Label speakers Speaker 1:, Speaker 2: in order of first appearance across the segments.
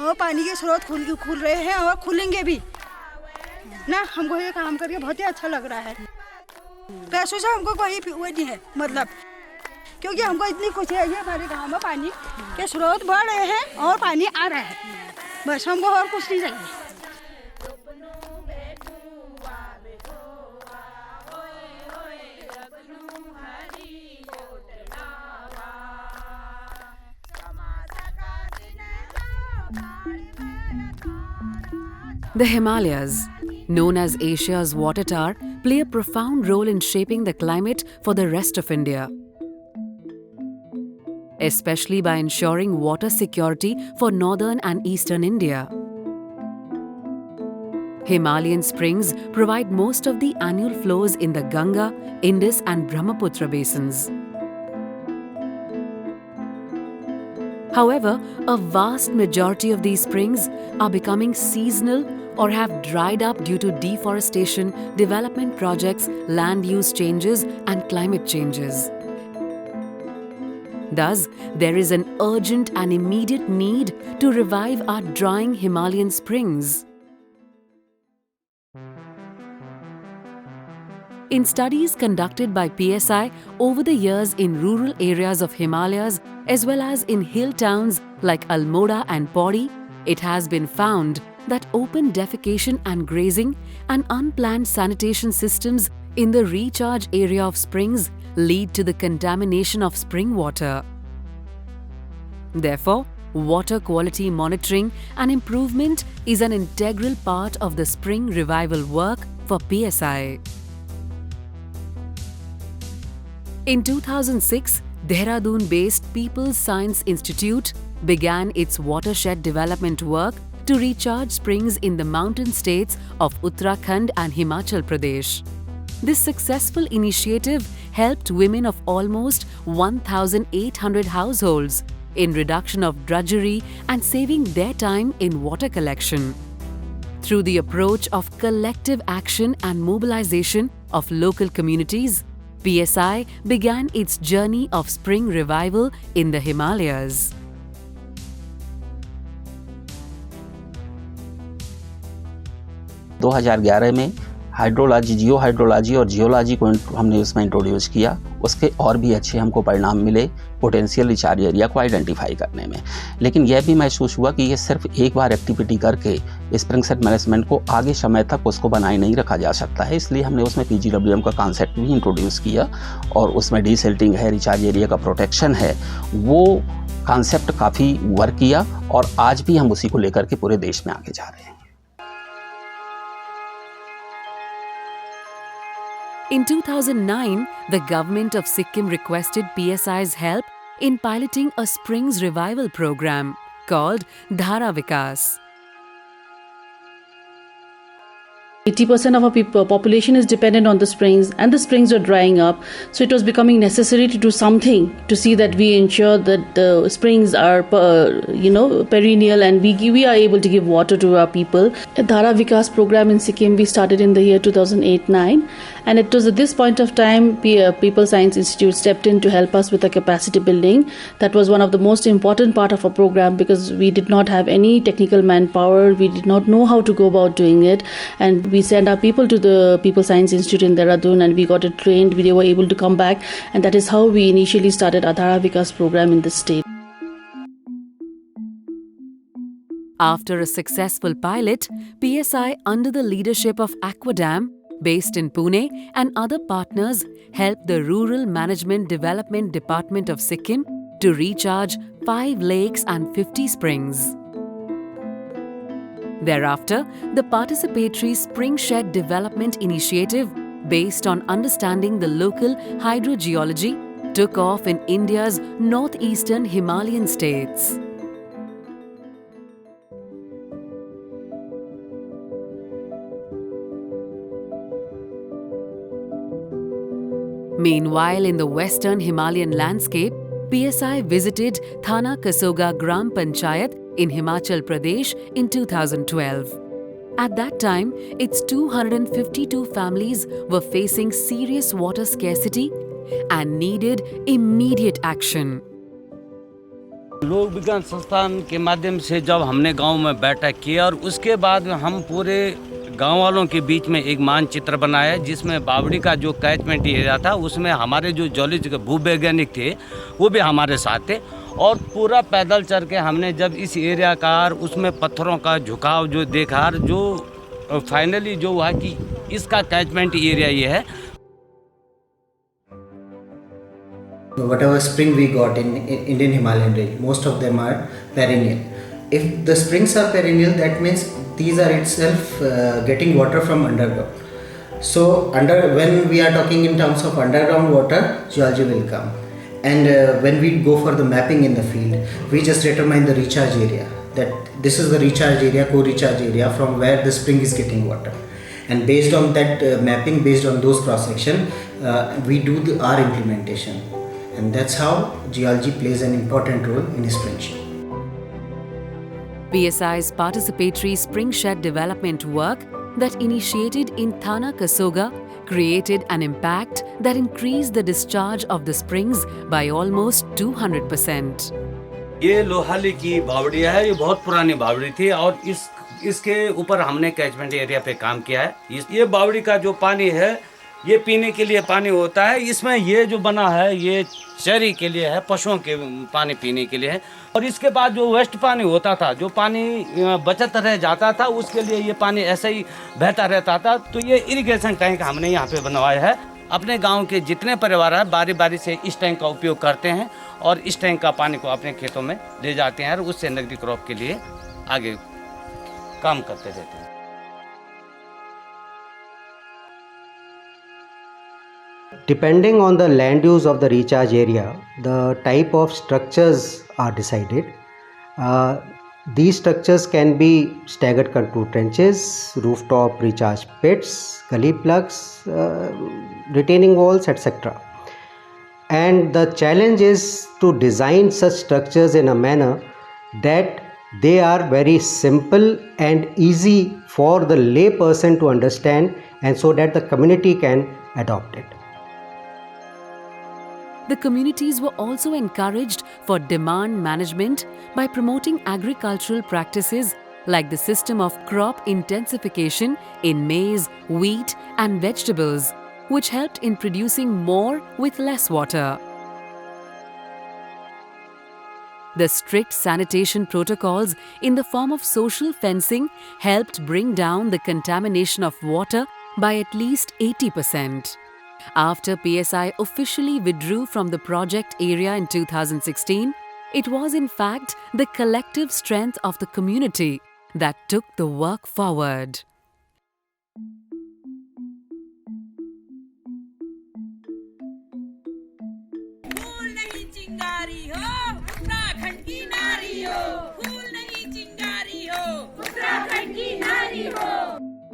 Speaker 1: और पानी के स्रोत खुल रहे हैं और खुलेंगे भी ना। हमको ये काम करके बहुत ही अच्छा लग रहा है। पैसों से हमको कोई वो नहीं है मतलब, क्योंकि हमको इतनी खुशी है। ये हमारे गांव में पानी के स्रोत बढ़ रहे हैं और पानी आ रहा है, बस हमको और कुछ नहीं चाहिए।
Speaker 2: The Himalayas, known as Asia's water tower, play a profound role in shaping the climate for the rest of India, especially by ensuring water security for northern and eastern India. Himalayan springs provide most of the annual flows in the Ganga, Indus and Brahmaputra basins. However, a vast majority of these springs are becoming seasonal or have dried up due to deforestation, development projects, land use changes and climate changes. Thus, there is an urgent and immediate need to revive our drying Himalayan springs. In studies conducted by PSI over the years in rural areas of Himalayas as well as in hill towns like Almora and Pauri, it has been found that open defecation and grazing and unplanned sanitation systems in the recharge area of springs lead to the contamination of spring water. Therefore, water quality monitoring and improvement is an integral part of the spring revival work for PSI. In 2006, Dehradun-based People's Science Institute began its watershed development work to recharge springs in the mountain states of Uttarakhand and Himachal Pradesh. This successful initiative helped women of almost 1,800 households in reduction of drudgery and saving their time in water collection. Through the approach of collective action and mobilization of local communities, PSI began its journey of spring revival in the Himalayas.
Speaker 3: दो 2011 में hydrology, जियो hydrology और geology को हमने उसमें introduce किया। उसके और भी अच्छे हमको परिणाम मिले पोटेंशियल रिचार्ज एरिया को आइडेंटिफाई करने में। लेकिन यह भी महसूस हुआ कि ये सिर्फ एक बार एक्टिविटी करके स्प्रिंग सेट मैनेजमेंट को आगे समय तक उसको बनाए नहीं रखा जा सकता है। इसलिए हमने उसमें PGWM का कॉन्सेप्ट भी इंट्रोड्यूस किया और उसमें डीसिल्टिंग है, रिचार्ज एरिया का प्रोटेक्शन है, वो कॉन्सेप्ट काफ़ी वर्क किया और आज भी हम उसी को लेकर के पूरे देश में आगे जा रहे हैं।
Speaker 2: In 2009, the government of Sikkim requested PSI's help in piloting a springs revival program called Dhara Vikas.
Speaker 4: 80% of our population is dependent on the springs, and the springs are drying up. So it was becoming necessary to do something to see that we ensure that the springs are, perennial, and we are able to give water to our people. The Dhara Vikas program in Sikkim we started in the year 2008-9, and it was at this point of time People Science Institute stepped in to help us with the capacity building. That was one of the most important part of our program because we did not have any technical manpower. We did not know how to go about doing it, and we sent our people to the People Science Institute in Dehradun and we got it trained. They were able to come back, and that is how we initially started our Dhara Vikas program in the state.
Speaker 2: After a successful pilot, PSI under the leadership of Aquadam, based in Pune, and other partners helped the Rural Management Development Department of Sikkim to recharge 5 lakes and 50 springs. Thereafter, the participatory Spring Shed Development Initiative, based on understanding the local hydrogeology, took off in India's northeastern Himalayan states. Meanwhile, in the western Himalayan landscape, PSI visited Thana Kasoga Gram Panchayat in Himachal Pradesh in 2012. At that time, its 252 families were facing serious water scarcity and needed immediate action.
Speaker 5: लोक विज्ञान संस्थान के माध्यम से जब हमने गांव में बैठक किया और उसके बाद हम पूरे गांव वालों के बीच में एक मानचित्र बनाया जिसमें बावड़ी का जो कैचमेंट एरिया था उसमें हमारे जो जॉलॉजिकल भूवैज्ञानिक थे वो भी हमारे साथ थे और पूरा पैदल चल के हमने जब इस एरिया का और उसमें पत्थरों का झुकाव जो देखा और जो फाइनली जो हुआ कि इसका कैचमेंट एरिया ये है.
Speaker 6: Whatever spring we got in Indian Himalayan range, most of them are perennial. If the springs are perennial, that means these are itself getting water from underground. So when we are talking in terms of underground water, geology will come. And when we go for the mapping in the field, we just determine the recharge area. That this is the recharge area, co-recharge area from where the spring is getting water. And based on that mapping, based on those cross section, we do our implementation. And that's how geology plays an important role in spring.
Speaker 2: PSI's participatory spring shed development work that initiated in Thana Kasoga created an impact that increased the discharge of the springs by almost 200%.
Speaker 5: ये लोहाली की बावड़िया है, ये बहुत पुरानी बावड़ी थी और इसके ऊपर हमने कैचमेंट एरिया पे काम किया है. ये बावड़ी का जो पानी है ये पीने के लिए पानी होता है. इसमें ये जो बना है ये चरी के लिए है, पशुओं के पानी पीने के लिए है. और इसके बाद जो वेस्ट पानी होता था, जो पानी बचत रह जाता था, उसके लिए ये पानी ऐसे ही बहता रहता था. तो ये इरिगेशन टैंक हमने यहाँ पे बनवाया है. अपने गांव के जितने परिवार हैं बारी बारी से इस टैंक का उपयोग करते हैं और इस टैंक का पानी को अपने खेतों में ले जाते हैं और उससे नकदी क्रॉप के लिए आगे काम करते रहते हैं.
Speaker 7: Depending on the land use of the recharge area, the type of structures are decided. These structures can be staggered contour trenches, rooftop recharge pits, gully plugs, retaining walls, etc. And the challenge is to design such structures in a manner that they are very simple and easy for the lay person to understand, and so that the community can adopt it.
Speaker 2: The communities were also encouraged for demand management by promoting agricultural practices like the system of crop intensification in maize, wheat and vegetables, which helped in producing more with less water. The strict sanitation protocols in the form of social fencing helped bring down the contamination of water by at least 80%. After PSI officially withdrew from the project area in 2016, it was in fact the collective strength of the community that took the work forward.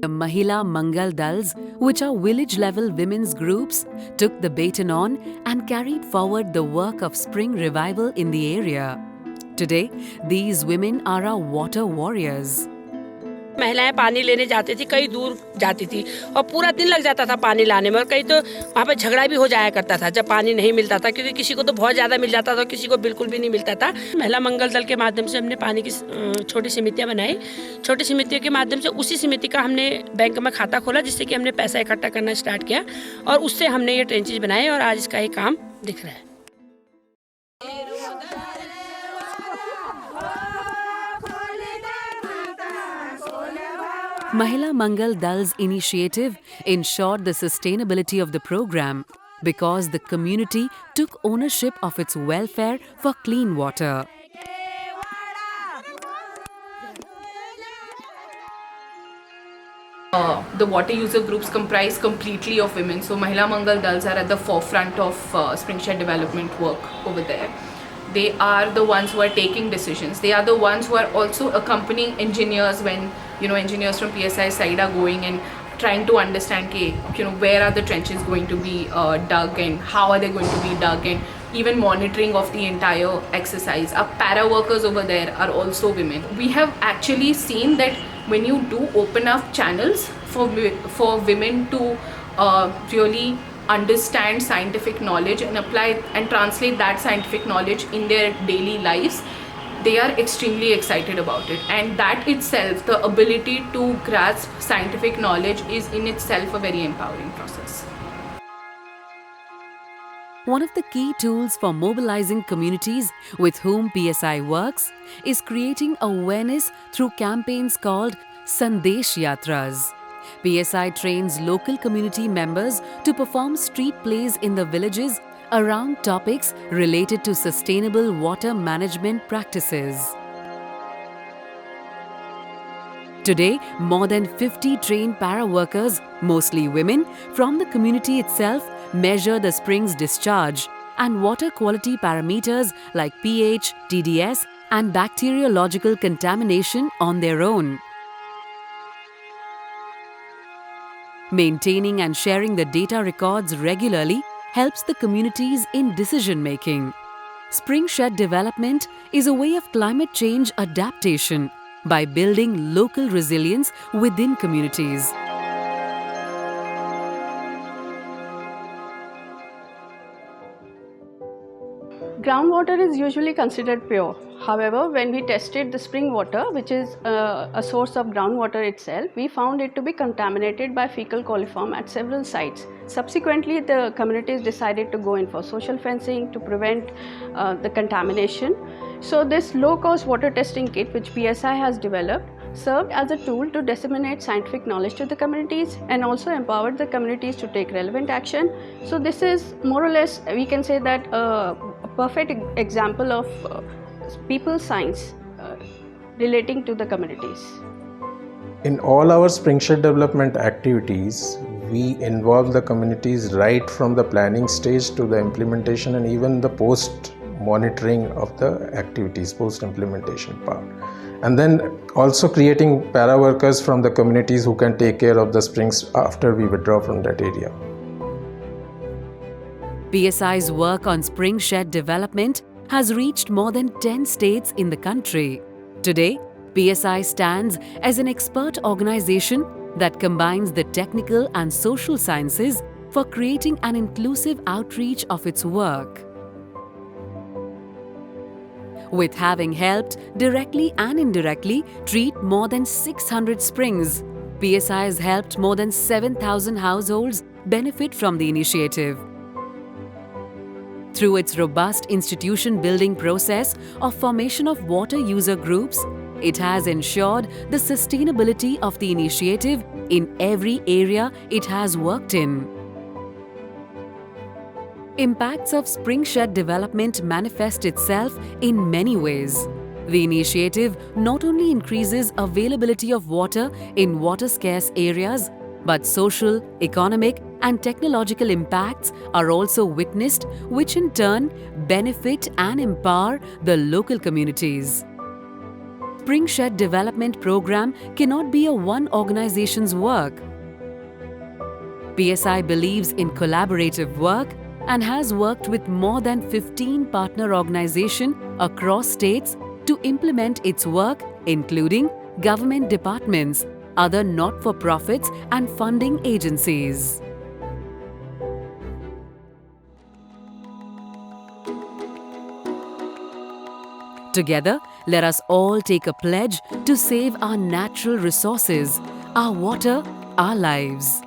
Speaker 2: The Mahila Mangal Dals, which are village-level women's groups, took the baton on and carried forward the work of spring revival in the area. Today, these women are our water warriors.
Speaker 8: महिलाएं पानी लेने जाती थी, कई दूर जाती थी और पूरा दिन लग जाता था पानी लाने में और कई तो वहाँ पे झगड़ा भी हो जाया करता था जब पानी नहीं मिलता था, क्योंकि किसी को तो बहुत ज़्यादा मिल जाता था, किसी को बिल्कुल भी नहीं मिलता था. महिला मंगल दल के माध्यम से हमने पानी की छोटी समितियाँ बनाई. छोटी समितियों के माध्यम से उसी समिति का हमने बैंक में खाता खोला, जिससे कि हमने पैसा इकट्ठा करना स्टार्ट किया और उससे हमने ये ट्रेंचेज बनाए और आज इसका ये काम दिख रहा है.
Speaker 2: Mahila Mangal Dal's initiative ensured the sustainability of the program because the community took ownership of its welfare for clean water.
Speaker 9: The water user groups comprise completely of women, so Mahila Mangal Dals are at the forefront of Springshed development work over there. They are the ones who are taking decisions. They are the ones who are also accompanying engineers when, engineers from PSI side are going and trying to understand, where are the trenches going to be dug and how are they going to be dug, and even monitoring of the entire exercise. Our para workers over there are also women. We have actually seen that when you do open up channels for women to really understand scientific knowledge and apply and translate that scientific knowledge in their daily lives, they are extremely excited about it. And that itself, the ability to grasp scientific knowledge, is in itself a very empowering process.
Speaker 2: One of the key tools for mobilizing communities with whom PSI works is creating awareness through campaigns called Sandesh Yatras. PSI trains local community members to perform street plays in the villages around topics related to sustainable water management practices. Today, more than 50 trained para-workers, mostly women, from the community itself measure the spring's discharge and water quality parameters like pH, TDS, and bacteriological contamination on their own. Maintaining and sharing the data records regularly helps the communities in decision-making. Springshed development is a way of climate change adaptation by building local resilience within communities.
Speaker 10: Groundwater is usually considered pure. However, when we tested the spring water, which is a source of groundwater itself, we found it to be contaminated by fecal coliform at several sites. Subsequently, the communities decided to go in for social fencing to prevent the contamination. So this low-cost water testing kit, which PSI has developed, served as a tool to disseminate scientific knowledge to the communities and also empowered the communities to take relevant action. So this is more or less, we can say that a perfect example of people's science relating to the communities.
Speaker 11: In all our Springshed development activities, we involve the communities right from the planning stage to the implementation and even the post monitoring of the activities, post implementation part. And then also creating para workers from the communities who can take care of the springs after we withdraw from that area.
Speaker 2: PSI's work on Springshed development has reached more than 10 states in the country. Today, PSI stands as an expert organization that combines the technical and social sciences for creating an inclusive outreach of its work. With having helped directly and indirectly treat more than 600 springs, PSI has helped more than 7,000 households benefit from the initiative. Through its robust institution building process of formation of water user groups, it has ensured the sustainability of the initiative in every area it has worked in. Impacts of Springshed development manifest itself in many ways. The initiative not only increases availability of water in water-scarce areas, but social, economic, and technological impacts are also witnessed, which in turn benefit and empower the local communities. Springshed Development Program cannot be a one organization's work. PSI believes in collaborative work and has worked with more than 15 partner organizations across states to implement its work, including government departments, other not-for-profits and funding agencies. Together, let us all take a pledge to save our natural resources, our water, our lives.